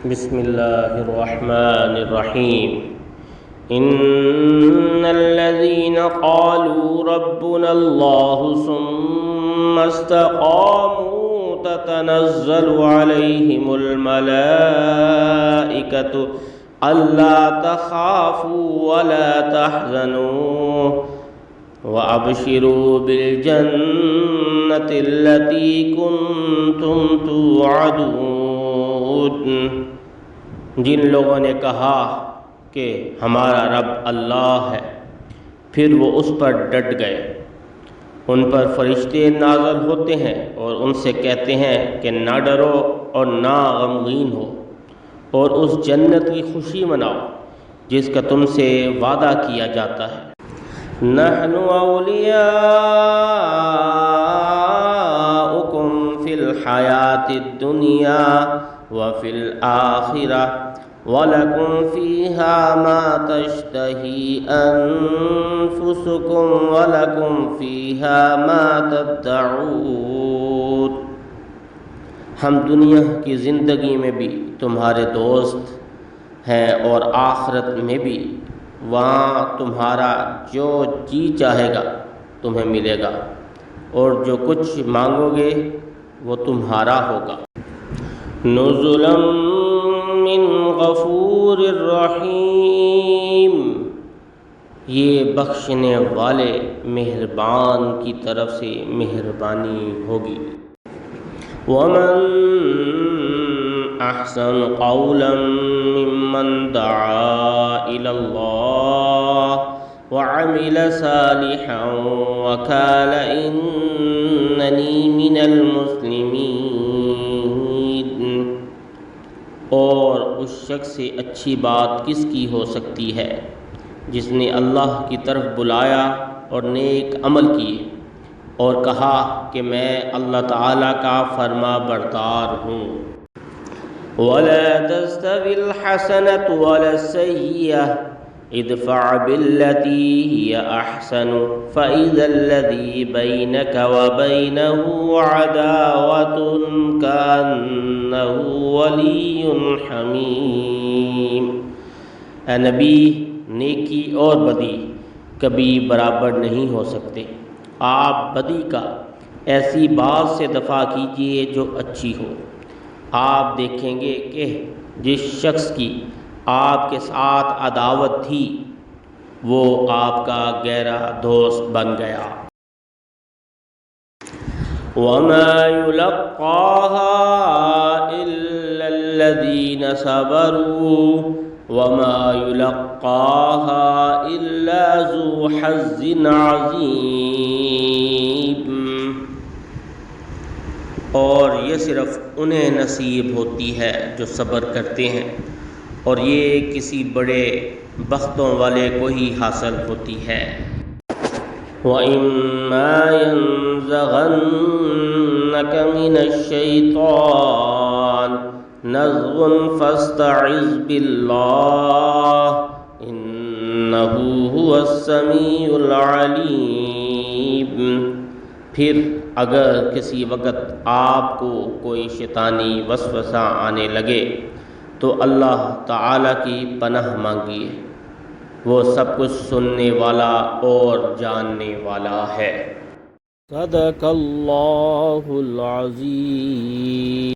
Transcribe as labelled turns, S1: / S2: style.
S1: بسم اللہ الرحمن الرحیم ان الذين قالوا ربنا الله ثم استقاموا تتنزل عليهم الملائكة ألا تخافوا ولا تحزنوا وأبشروا بالجنة التي كنتم توعدون۔ جن لوگوں نے کہا کہ ہمارا رب اللہ ہے، پھر وہ اس پر ڈٹ گئے، ان پر فرشتے نازل ہوتے ہیں اور ان سے کہتے ہیں کہ نہ ڈرو اور نہ غمگین ہو، اور اس جنت کی خوشی مناؤ جس کا تم سے وعدہ کیا جاتا ہے۔ نحن اولیاؤکم فی الحیاۃ الدنیا وفی الآخرہ وَلَكُمْ فِيهَا مَا تَشْتَهِي أَنفُسُكُمْ وَلَكُمْ فِيهَا مَا تَدَّعُونَ۔ ہم دنیا کی زندگی میں بھی تمہارے دوست ہیں اور آخرت میں بھی، وہاں تمہارا جو جی چاہے گا تمہیں ملے گا، اور جو کچھ مانگو گے وہ تمہارا ہوگا۔ نزلا من غفور الرحیم، یہ بخشنے والے مہربان کی طرف سے مہربانی ہوگی۔ ومن احسن قولا ممن دعا الى اللہ وعمل صالحا وقال اننی من المسلمین۔ اور اس شخص سے اچھی بات کس کی ہو سکتی ہے جس نے اللہ کی طرف بلایا اور نیک عمل کیے اور کہا کہ میں اللہ تعالیٰ کا فرما بردار ہوں۔ وَلَا تَسْتَوِي الْحَسَنَةُ وَلَا السَّيِّئَةُ ادْفَعْ بِالَّتِي هِيَ أَحْسَنُ فَإِذَا الَّذِي بَيْنَكَ وَبَيْنَهُ عَدَاوَةٌ كَأَنَّهُ وَلِيٌّ حَمِيمٌ۔ اے نبی، نیکی اور بدی کبھی برابر نہیں ہو سکتے، آپ بدی کا ایسی بات سے دفاع کیجیے جو اچھی ہو، آپ دیکھیں گے کہ جس شخص کی آپ کے ساتھ عداوت تھی وہ آپ کا گہرا دوست بن گیا۔ وَمَا يُلَقَّاهَا إِلَّا الَّذِينَ صَبَرُوا وَمَا يُلَقَّاهَا إِلَّا ذُو حَظٍّ عَظِيمٍ۔ اور یہ صرف انہیں نصیب ہوتی ہے جو صبر کرتے ہیں، اور یہ کسی بڑے بختوں والے کو ہی حاصل ہوتی ہے۔ وَإِمَّا يَنزَغَنَّكَ مِنَ الشَّيْطَانِ نَزْغٌ فَاسْتَعِذْ بِاللَّهِ إِنَّهُ هُوَ السَّمِيعُ الْعَلِيمُ۔ پھر اگر کسی وقت آپ کو کوئی شیطانی وسوسہ آنے لگے تو اللہ تعالیٰ کی پناہ مانگیے، وہ سب کچھ سننے والا اور جاننے والا ہے۔ صدق اللہ العظیم۔